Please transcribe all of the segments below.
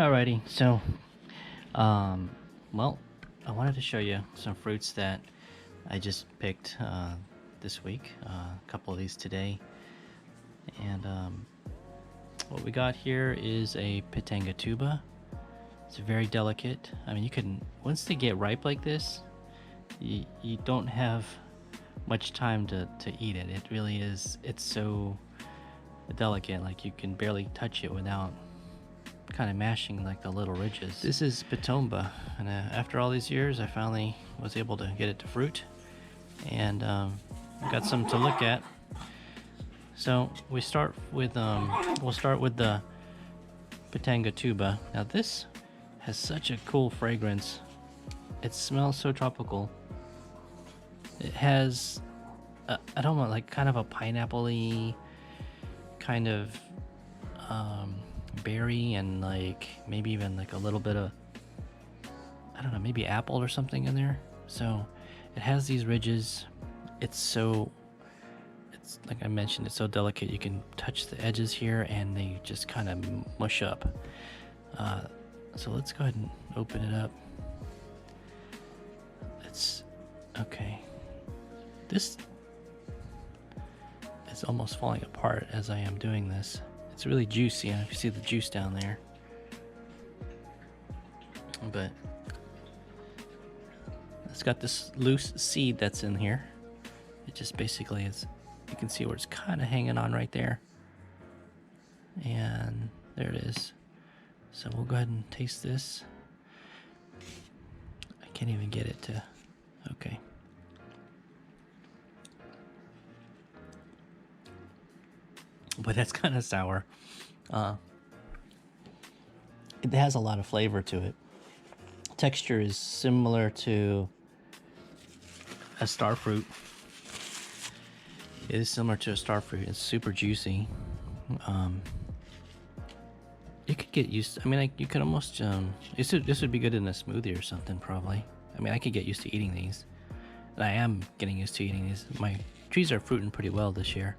Alrighty, so um, well, I wanted to show you some fruits that I just picked this week. A couple of these today, and what we got here is a pitangatuba. It's very delicate. I mean, you can once they get ripe like this, you don't have much time to eat it. It really is. It's so delicate, like you can barely touch it without kind of mashing like the little ridges. This is PITOMBA, and after all these years I finally was able to get it to fruit, and got some to look at. So we start with we'll start with the pitangatuba. Now this has such a cool fragrance. It smells so tropical. It has I don't know, like kind of a pineapple-y kind of berry, and like maybe even like a little bit of, I don't know, maybe apple or something in there. So it has these ridges. It's like I mentioned, it's so delicate. You can touch the edges here and they just kind of mush up. So let's go ahead and open it up. It's okay. This is almost falling apart as I am doing this. It's really juicy. You see the juice down there, but it's got this loose seed that's in here. It just basically is, you can see where it's kind of hanging on right there, and there it is. So we'll go ahead and taste this. I can't even get it to, okay. But that's kind of sour. It has a lot of flavor to it. Texture is similar to a star fruit. It is similar to a star fruit. It's super juicy. You could get used to, I mean, like you could almost this would be good in a smoothie or something, probably. I mean, I could get used to eating these. And I am getting used to eating these. My trees are fruiting pretty well this year.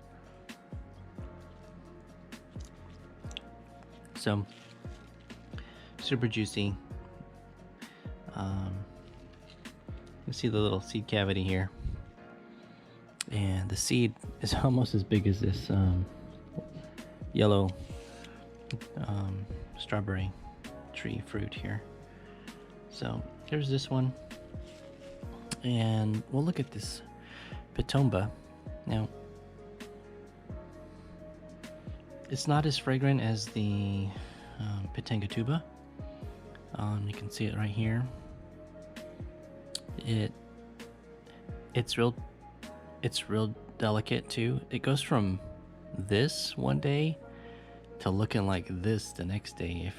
So super juicy. You see the little seed cavity here, and the seed is almost as big as this yellow strawberry tree fruit here. So here's this one, and we'll look at this PITOMBA. Now it's not as fragrant as the pitangatuba. You can see it right here. It's real delicate too. It goes from this one day to looking like this the next day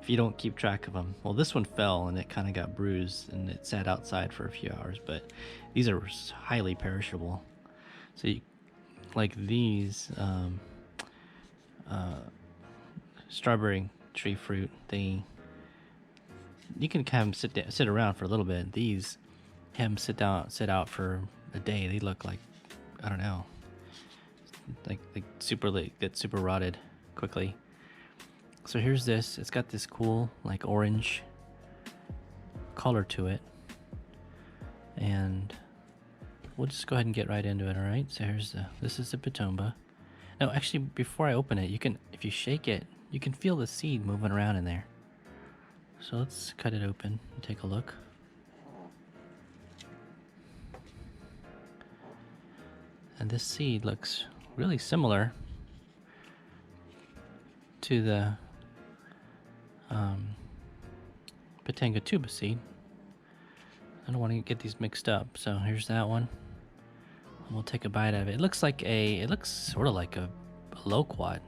if you don't keep track of them. Well, this one fell and it kind of got bruised and it sat outside for a few hours, but these are highly perishable. So like these strawberry tree fruit, you can have them sit around for a little bit. These have them sit out for a day. They look like, I don't know, like get super rotted quickly. So here's this. It's got this cool like orange color to it, and we'll just go ahead and get right into it. All right. So this is the PITOMBA. No, actually, before I open it, if you shake it, you can feel the seed moving around in there. So let's cut it open and take a look. And this seed looks really similar to the pitangatuba seed. I don't want to get these mixed up. So here's that one. And we'll take a bite of it. It looks sort of like a loquat.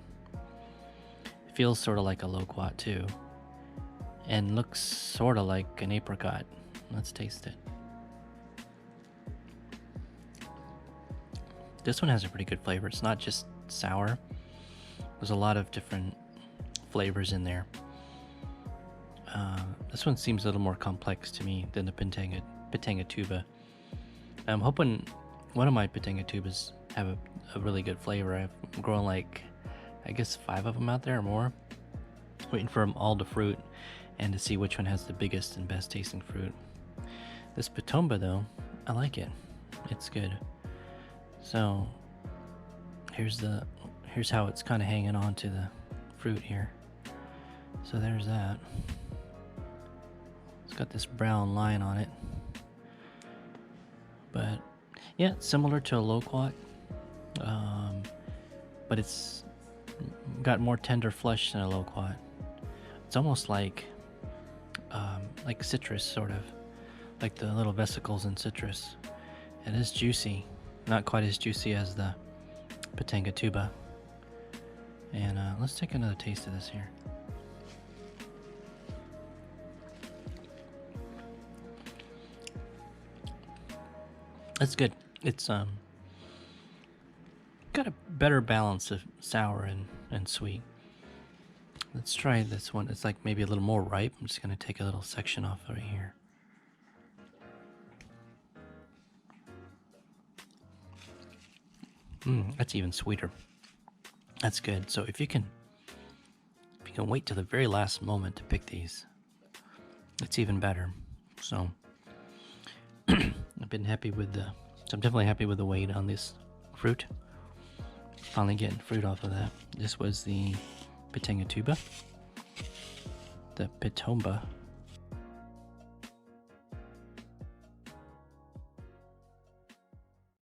It feels sort of like a loquat too, and looks sort of like an apricot. Let's taste it. This one has a pretty good flavor. It's not just sour. There's a lot of different flavors in there. This one seems a little more complex to me than the pitangatuba. I'm hoping one of my pitangatubas have a really good flavor. I've grown like, I guess 5 of them out there or more. Waiting for all the fruit and to see which one has the biggest and best tasting fruit. This PITOMBA though, I like it. It's good. So here's how it's kind of hanging on to the fruit here. So there's that. It's got this brown line on it. But yeah, similar to a loquat, but it's got more tender flesh than a loquat. It's almost like citrus, sort of, like the little vesicles in citrus. It is juicy, not quite as juicy as the PITANGATUBA. And let's take another taste of this here. That's good. It's got a better balance of sour and sweet. Let's try this one. It's like maybe a little more ripe. I'm just gonna take a little section off right here. That's even sweeter. That's good. So if you can wait till the very last moment to pick these, it's even better. So I've been happy with so I'm definitely happy with the weight on this fruit. Finally getting fruit off of that. This was the PITANGATUBA, the PITOMBA